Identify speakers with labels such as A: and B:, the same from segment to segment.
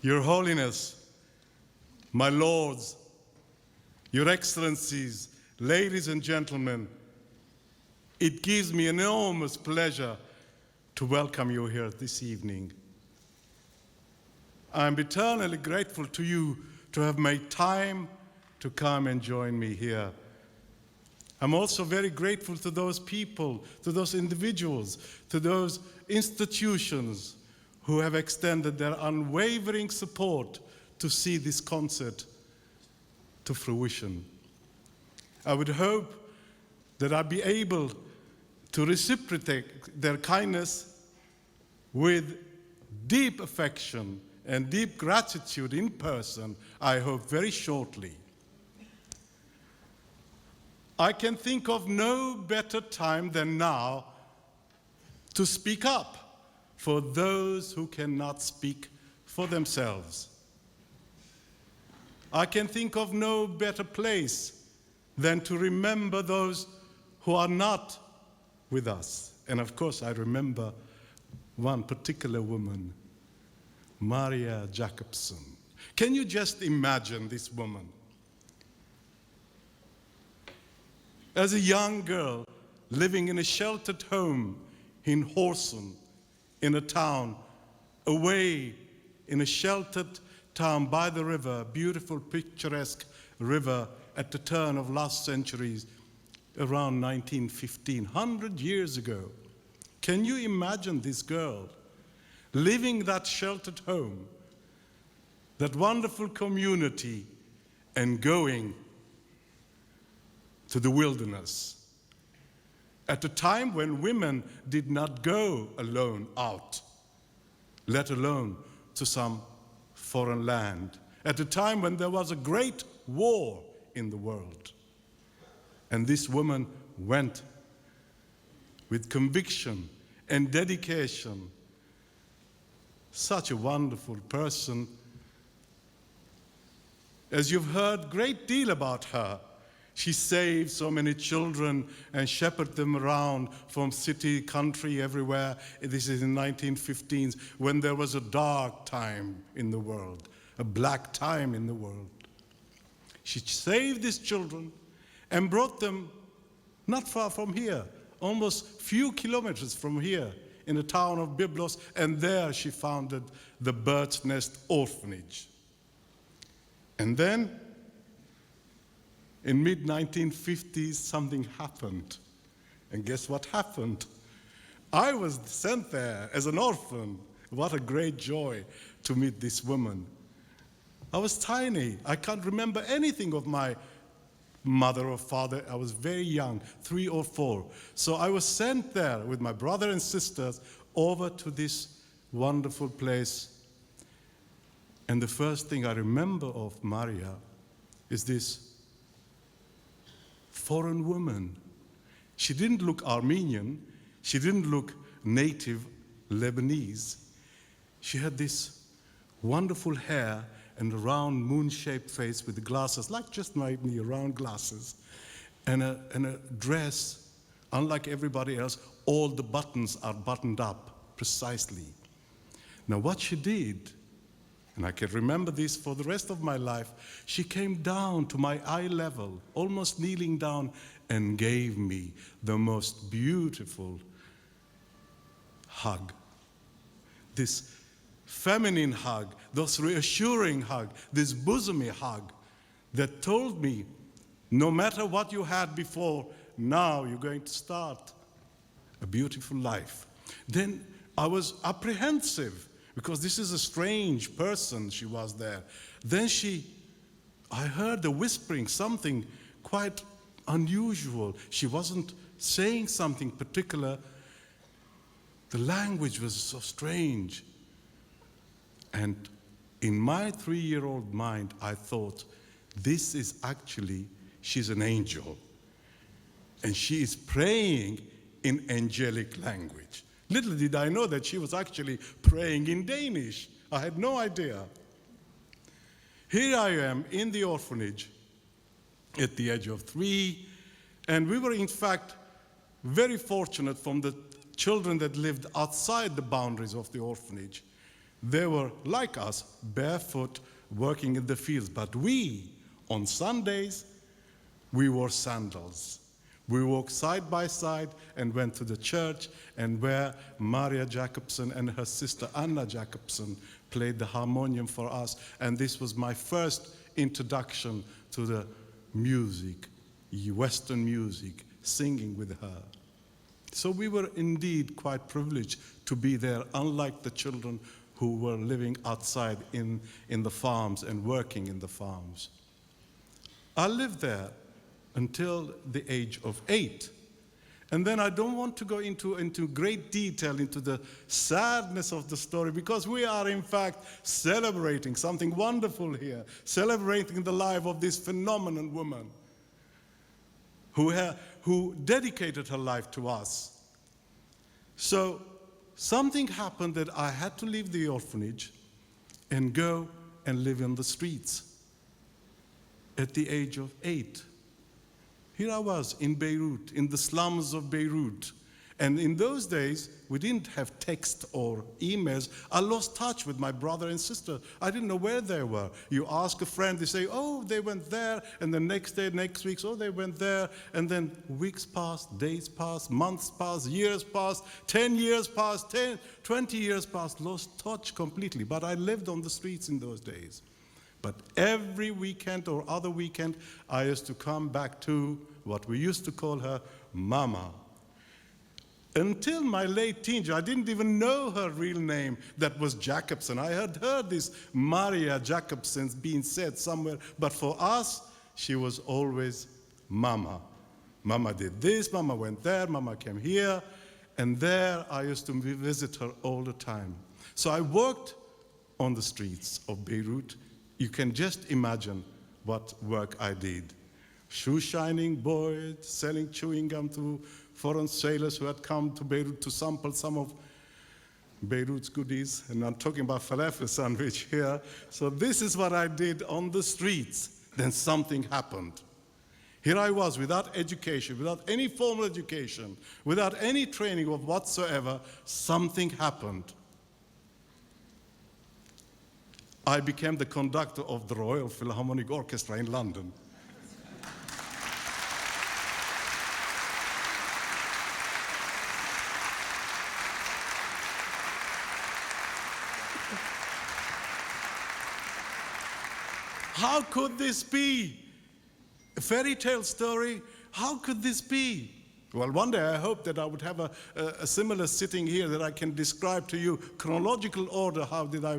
A: Your Holiness, my Lords, Your Excellencies, ladies and gentlemen, it gives me enormous pleasure to welcome you here this evening. I'm eternally grateful to you to have made time to come and join me here. I'm also very grateful to those people, to those individuals, to those institutions who have extended their unwavering support to see this concert to fruition. I would hope that I'll be able to reciprocate their kindness with deep affection and deep gratitude in person, I hope very shortly. I can think of no better time than now to speak up for those who cannot speak for themselves. I can think of no better place than to remember those who are not with us. And of course, I remember one particular woman, Maria Jacobson. Can you just imagine this woman? As a young girl living in a sheltered home in Horsen, in a town away in a sheltered town by the river, beautiful, picturesque river at the turn of last century, around 1915, 100 years ago. Can you imagine this girl living that sheltered home, that wonderful community, and going to the wilderness at a time when women did not go alone out, let alone to some foreign land, at a time when there was a great war in the world. And this woman went with conviction and dedication. Such a wonderful person. As you've heard a great deal about her, she saved so many children and shepherded them around from city, country, everywhere. This is in 1915s, when there was a dark time in the world, a black time in the world. She saved these children and brought them not far from here, almost few kilometers from here, in the town of Byblos, and there she founded the Bird's Nest Orphanage. And then, in mid-1950s, something happened. And guess what happened? I was sent there as an orphan. What a great joy to meet this woman. I was tiny. I can't remember anything of my mother or father. I was very young, 3 or 4. So I was sent there with my brother and sisters over to this wonderful place. And the first thing I remember of Maria is this foreign woman. She didn't look Armenian. She didn't look native Lebanese. She had this wonderful hair and a round moon-shaped face with the glasses, like just like me, round glasses, and a dress, unlike everybody else, all the buttons are buttoned up precisely. Now what she did, and I can remember this for the rest of my life, she came down to my eye level, almost kneeling down, and gave me the most beautiful hug. This feminine hug, this reassuring hug, this bosomy hug that told me, no matter what you had before, now you're going to start a beautiful life. Then I was apprehensive, because this is a strange person she was there. Then I heard the whispering, something quite unusual. She wasn't saying something particular. The language was so strange. And in my 3-year-old mind, I thought, this is actually, she's an angel. And she is praying in angelic language. Little did I know that she was actually praying in Danish. I had no idea. Here I am in the orphanage at the age of 3, and we were in fact very fortunate from the children that lived outside the boundaries of the orphanage. They were, like us, barefoot, working in the fields. But we, on Sundays, we wore sandals. We walked side by side and went to the church, and where Maria Jacobson and her sister Anna Jacobson played the harmonium for us. And this was my first introduction to the music, Western music, singing with her. So we were indeed quite privileged to be there, unlike the children who were living outside in the farms and working in the farms. I lived there until the age of 8. And then I don't want to go into great detail into the sadness of the story, because we are in fact celebrating something wonderful here, celebrating the life of this phenomenal woman who dedicated her life to us. So something happened that I had to leave the orphanage and go and live on the streets at the age of 8. Here I was in Beirut, in the slums of Beirut. And in those days, we didn't have text or emails. I lost touch with my brother and sister. I didn't know where they were. You ask a friend, they say, oh, they went there. And the next day, next week, oh, they went there. And then weeks passed, days passed, months passed, years passed, 10 years passed, 20 years passed, lost touch completely. But I lived on the streets in those days. But every weekend or other weekend, I used to come back to what we used to call her Mama. Until my late teens, I didn't even know her real name. That was Jacobson. I had heard this Maria Jacobson being said somewhere, but for us, she was always Mama. Mama did this, Mama went there, Mama came here, and there I used to visit her all the time. So I worked on the streets of Beirut. You can just imagine what work I did. Shoe-shining boys, selling chewing gum to foreign sailors who had come to Beirut to sample some of Beirut's goodies. And I'm talking about falafel sandwich here. So this is what I did on the streets. Then something happened. Here I was without education, without any formal education, without any training of whatsoever. Something happened. I became the conductor of the Royal Philharmonic Orchestra in London. How could this be? A fairy tale story? How could this be? Well, one day I hope that I would have a similar sitting here that I can describe to you chronological order, how did I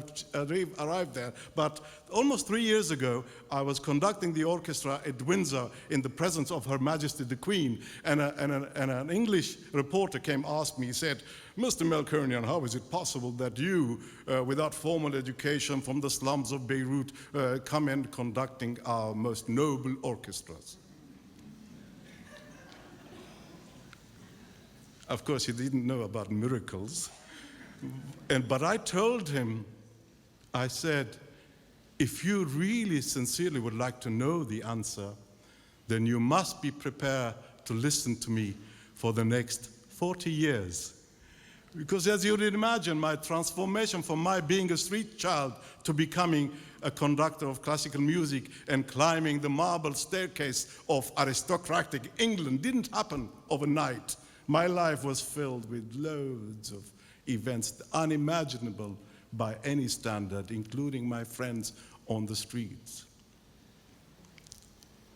A: arrive there. But almost 3 years ago, I was conducting the orchestra at Windsor in the presence of Her Majesty the Queen, and an English reporter came ask me, he said, Mr. Melkonian, how is it possible that you, without formal education from the slums of Beirut, come in conducting our most noble orchestras? Of course, he didn't know about miracles. But I told him, I said, if you really sincerely would like to know the answer, then you must be prepared to listen to me for the next 40 years. Because as you would imagine, my transformation from my being a street child to becoming a conductor of classical music and climbing the marble staircase of aristocratic England didn't happen overnight. My life was filled with loads of events unimaginable by any standard, including my friends on the streets.